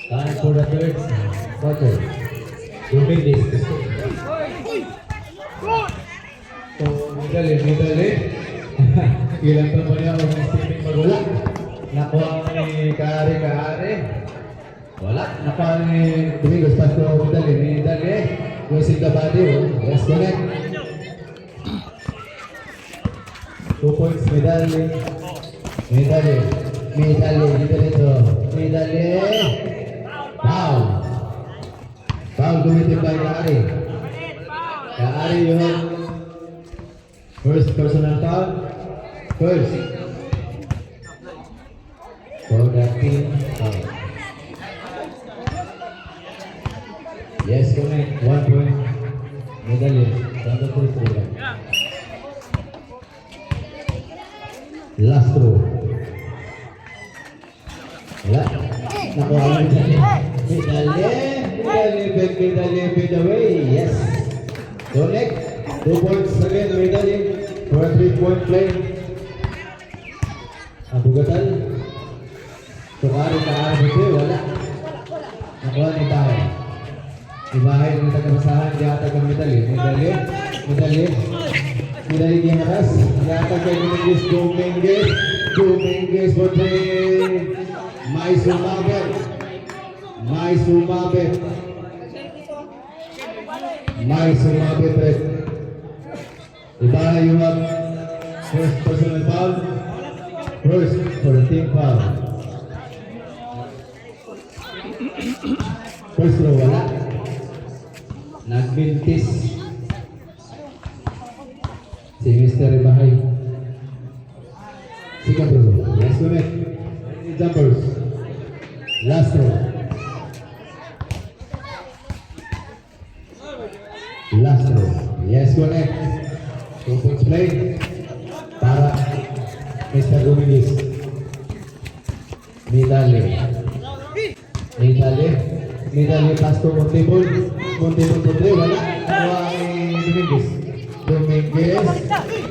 Time for the third quarter. Moving this. So, midali. Ilang pa ba niya kung stepping magula? Nakuha ni Kaari. Wala. Nakuha ni Domingos Pastor midali. Using the body. Yes, connect. 2 points, medali. Foul committed by Kaari. Kaari, you have first personal foul. First. For the team foul. Yes, connect. 1 point. Medali. From the first program. Last throw. Wala. Nakuha mo medali, fade away. Yes. Connect. 2 points again, medali. For a 3-point play. Abugatan. Kaari, wala. Nakuha ni Bahay. Ibahay ng tagapasahan, yata kang medali niya nakas. Yata kang Dominguez for three. May sumabit rin. Ibahay yung first personal foul. First for the team foul. First row, wala. Nagbintis si Mr. Ibahay. Second row. Yes, connect. Jumpers. Last row. Yes, connect. 2 points play para Mr. Dominguez. Medali pass to Montebol po 3, wala. Nakuha ni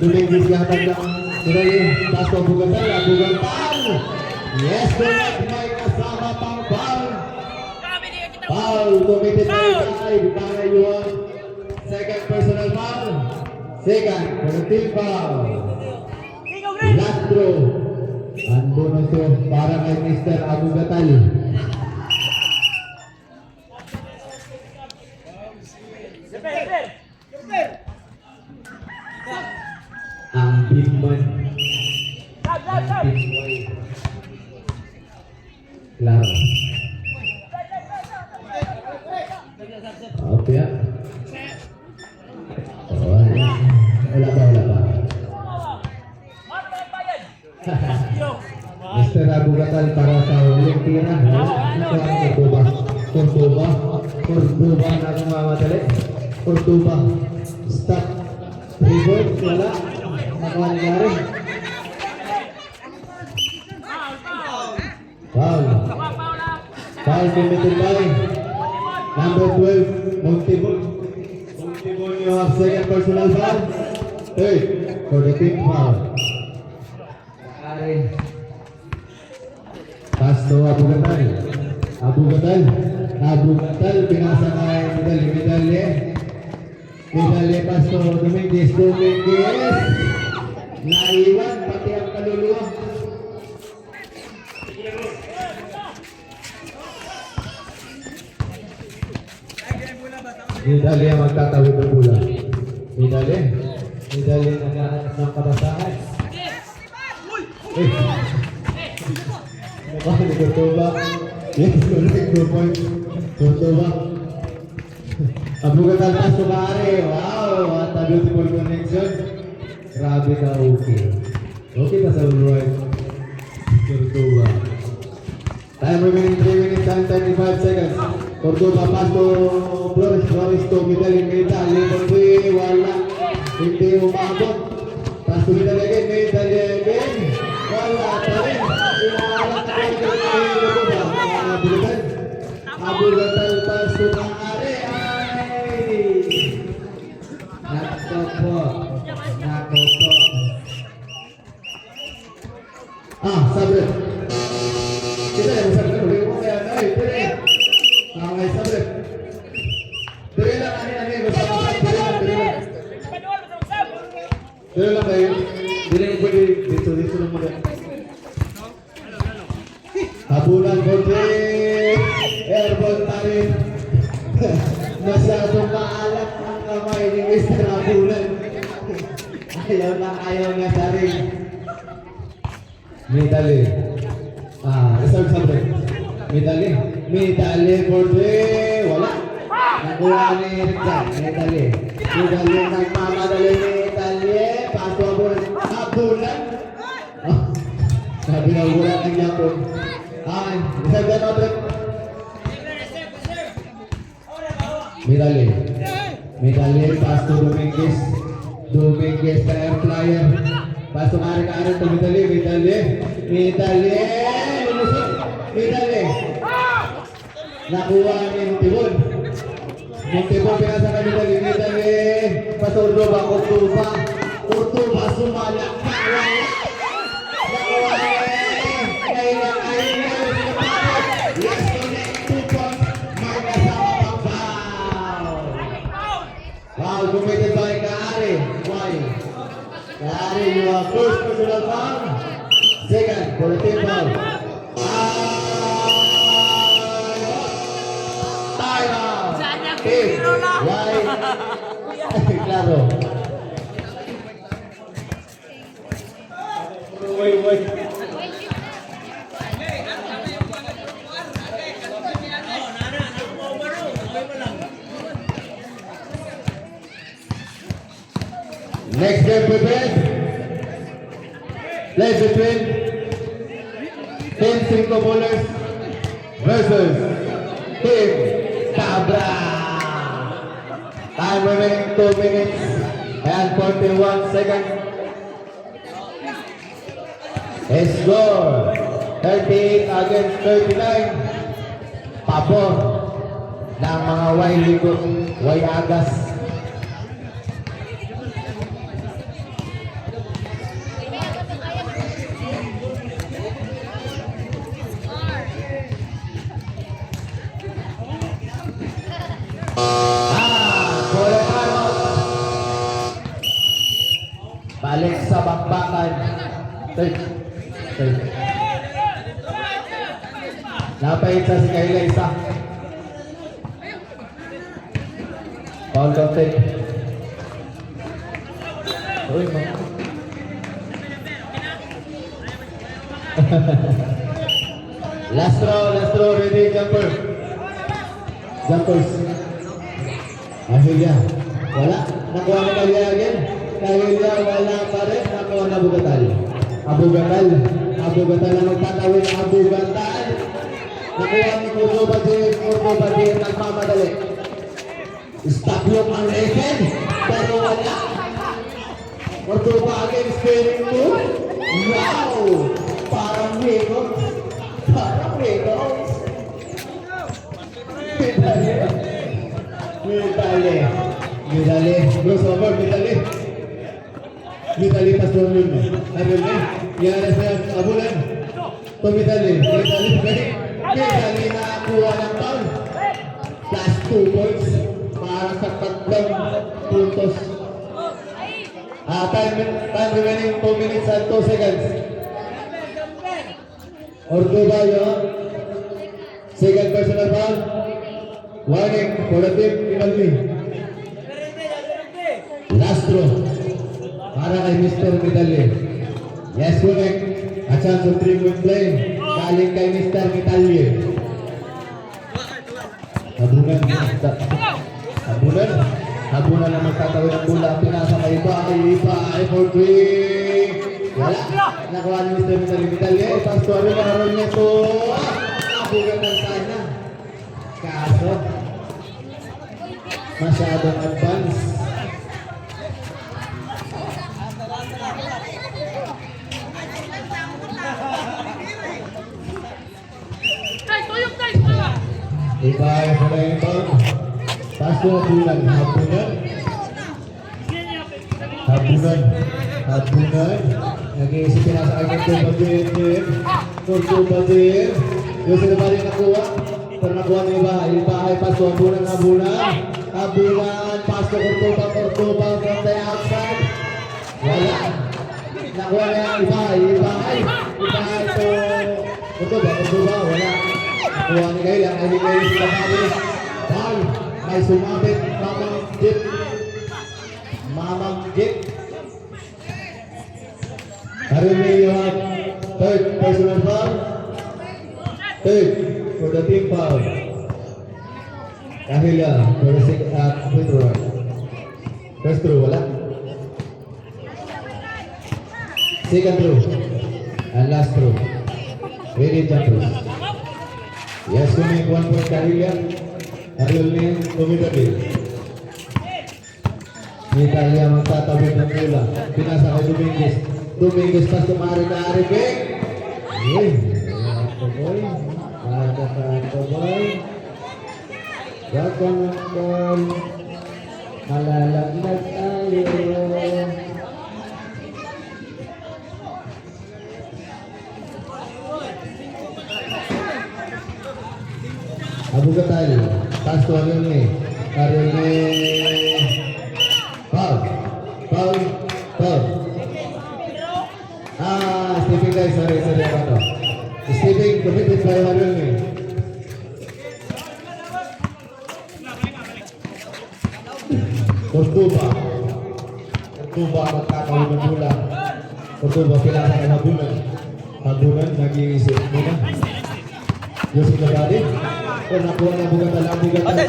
Dominguez gatag ng medali pass to Abugatan. Yes, connect. May kasama pang foul committed by para yung second personal foul. Second for the team foul. Last throw. Ang bonus para kay Mr. Abugatan. Ang Bigman. Claro. Okay ya. Wala ba? Mr. Abugatan para sa uling tira. Cordoba na kumamadali. Cordoba. Stop. 3 points. Wala. Nakuha ni Gary. Foul committed by number 12, Montebol. You have second personal foul. Third for the team foul. Pass to Abugatan pinasa kay medali pass to Dominguez. Naiwan pati ang kaluluwa. Medali ang magtatawid ng bola. Medali naghahanap ng katasahan. Cordoba. Yes, correct. 2 points. Cordoba. Abugatan pass to Kaari. Wow, what a beautiful connection. Grabe ka, okay. Okay na sa right. Cordoba. Time remaining 3 minutes and 35 seconds. Cordoba pass to Flores to medali for 3. Wala. Hindi umabot. Pass to medali again. Wala pa rin. Abugatan pass to Kaari. Nako po. Sabre. saya, sabi ko, hindi mo kaya tayo. Dire. Okay, sabi. Dire lang, ani. Basta, dire lang. Dire lang kayo. Dire lang pwede. Dito lang muna. Habulan ko, airball tayo. Masyadong maalat ang kamay ni Mr. Habulan. Ayaw nga sa rin. Medali. Reserve subject. Medali for three. Wala. Nakuha ni Richard. Medali nagmamadali ni Medali. Paso Habulan. Sabi na Habulan ang yapon. Reserve subject. Medali pass to Dominguez ka air flyer. Pass to Karen to Medali. Nakuha ni Montibon pinasa ka Medali. Pass to Urtuba sumalak. Nakuha ni Wow, committed by Kaari. Why? Kaari, you are first personal foul. Second, for the team foul. Time out. Why? Claro. Wait. Next game prepared. Play between Team Cinco Bowlers versus Team Cabra. Time remaining 2 minutes and 41 seconds. Score 38 against 39. Pabor ng mga way agas. Balik sa bakbakan. Third. Napahit sa si Kayla isa. Foul contact. Uy, mga. Last row, ready, jumpers. Ahilya. Wala. Nakuha na Kalya again. Kalya wala pa rin. Nakuha na Abugatal na magtatawin. Abugatal. Nakuha ni Kurdo Badir nagmamadali. Stop yung ang refen. Pero wala. Kurdo Badir spinning move. Wow! Parang Wiggles. Medali. Crossover, Medali pas turun. Akhirnya, ya ada saya Habulan. Medali nakuha ng foul. Plus 2 points para sa 3 puntos. Time remaining 2 minutes and 2 seconds. Ortuba yun. Second personal foul. Warning for the team penalty. Lastro para kay Mr. Medali. Yes, correct. A chance of 3-point play. Galing kay Mr. Medali. Habunan na magtatawin ng bola. Pinasa kay Iba for 3. Wala. Nakuha ni Mr. Medali. Pastuari na ron niya to. Habunan ng sana. Kaso masyadong advance. Iba ay Habulan. Paso Habulan. Nag-iisip pinasa kay Kurdo Badir. Yung sila ba rin nakuha? Pero nakuha ni Ibahay. Ibahay, paso, abunan, abunan. Abunan, paso, Cordoba from the outside. Wala. Nakuha na yung Ibahay. Ibahay to Cordoba, wala. Nakuha ni Kailan. Ay, ni Kailan sila ba rin. Ball. May sumabit. Mamang Jeep. Currently you have third personal foul. Third for the team foul. Kahila for the free throw. First throw, wala. Second throw. And last throw. Ready jumpers. Yes, to make 1 point Kahila. Currently, Tumitabil. Italia magtatawid ng bola. Pinasa kay Dominguez. Dominguez pas tumari na Aribek. Uy. Boy. Kanto boy. Yakon ang malalagnat tayo. Abu Gatal. Pas to ano ni. Karene. Foul. Stepping guys, sorry apa to? Stepping, committed by Harun ni. Cordoba magkakawin ng bola. Cordoba pinasa ng habunan, nag-iisip muna. Yusuf Labadi. Kung nakuha na bugat sa kumari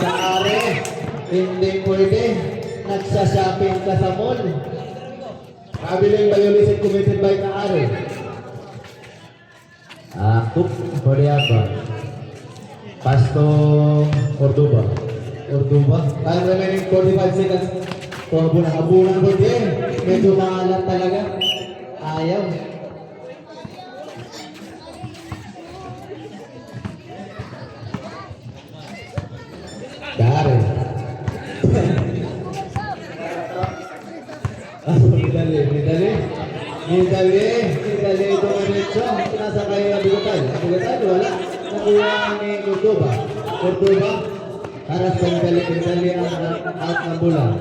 sa are. Hindi pwede. Nagsashopping ka sa mall. Kabiling violation committed by Kaare. Cook for the Abba. Pass to Cordoba. Time remaining 45 seconds. Habunan ko din. Medyo maalat talaga. Ayaw. Kaare. Midali ito ang diretso. Nasa kay Abugatal, wala. Nakuha ni Cordoba. Harap sa Midali ang out ng bola.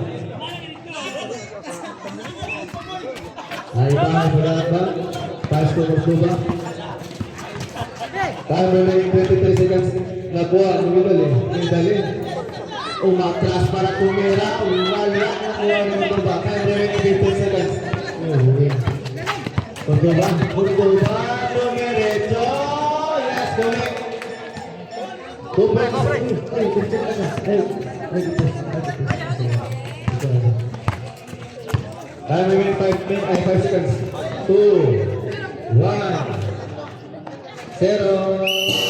Ay bahay bola ba? Pass to Cordoba. Time remaining 23 seconds. Nakuha ni Midali. Umatras para tumira. Wala nakuha ni Cordoba. Time remaining 15 seconds. Cordoba, dumiretso. Yes, correct. 2 points. Time remaining 5 seconds. 2, 1, 0.